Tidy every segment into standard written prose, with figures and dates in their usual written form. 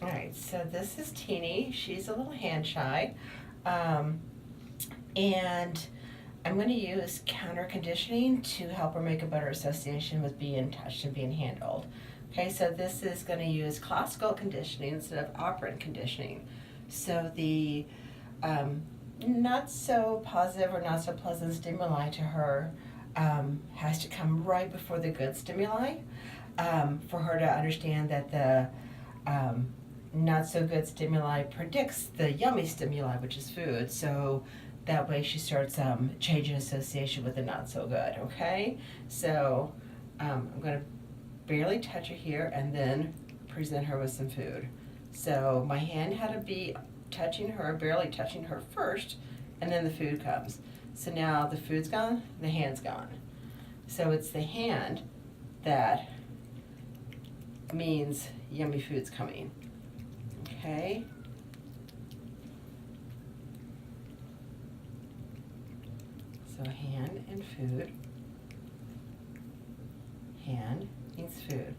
All right, so this is Teeny. She's a little hand shy. Um, and I'm going to use counter conditioning to help her make a better association with being touched and being handled. Okay, so this is going to use classical conditioning instead of operant conditioning. So the not so positive or not so pleasant stimuli to her has to come right before the good stimuli for her to understand that the not so good stimuli predicts the yummy stimuli, which is food. So that way she starts changing association with the not so good, okay? So I'm going to barely touch her here and then present her with some food. So my hand had to be touching her, barely touching her first, and then the food comes. So now the food's gone, the hand's gone. So it's the hand that means yummy food's coming. Okay? So hand and food. Hand means food.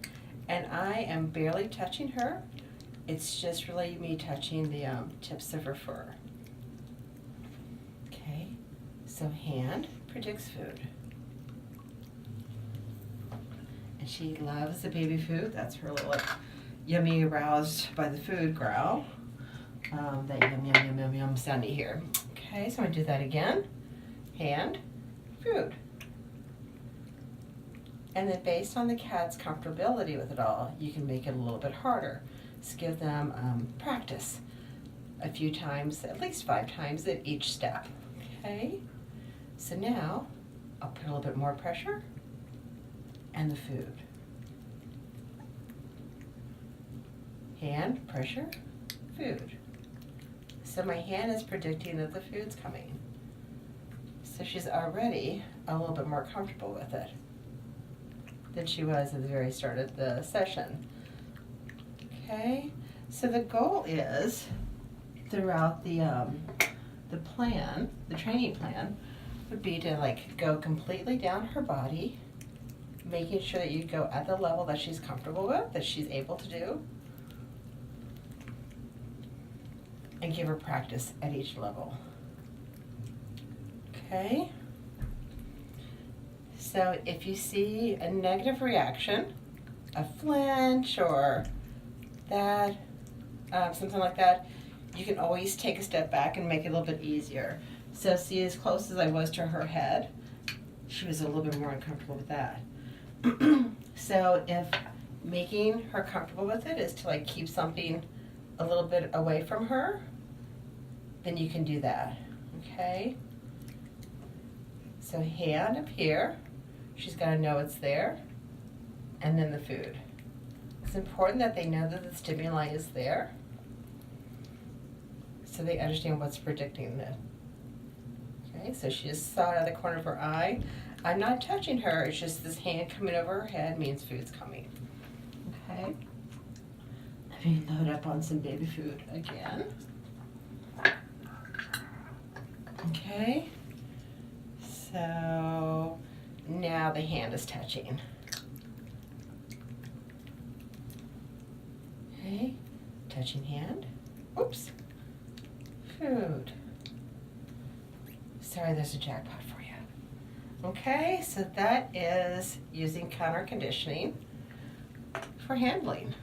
And I am barely touching her. It's just really me touching the tips of her fur. Okay, so hand predicts food. And she loves the baby food. That's her little yummy aroused by the food growl. That yum, yum, yum, yum, yum sound you hear. Okay, so I'm gonna do that again. Hand, food. And then based on the cat's comfortability with it all, you can make it a little bit harder. Just give them practice a few times, at least 5 times at each step. Okay, so now I'll put a little bit more pressure and the food. Hand, pressure, food. So my hand is predicting that the food's coming. So she's already a little bit more comfortable with it than she was at the very start of the session. Okay, so the goal is throughout the plan, the training plan, would be to like go completely down her body, making sure that you go at the level that she's comfortable with, that she's able to do, and give her practice at each level. Okay? So if you see a negative reaction, a flinch or that, something like that, you can always take a step back and make it a little bit easier. So see, as close as I was to her head, she was a little bit more uncomfortable with that. So if making her comfortable with it is to like keep something a little bit away from her, then you can do that, okay? So hand up here, she's gotta know it's there, and then the food. It's important that they know that the stimuli is there, so they understand what's predicting it. Okay, so she just saw it out of the corner of her eye. I'm not touching her, it's just this hand coming over her head means food's coming. Okay, let me load up on some baby food again. Okay, so now the hand is touching. Okay, touching hand. Oops. Food. Sorry, there's a jackpot for you. Okay, so that is using counter conditioning for handling.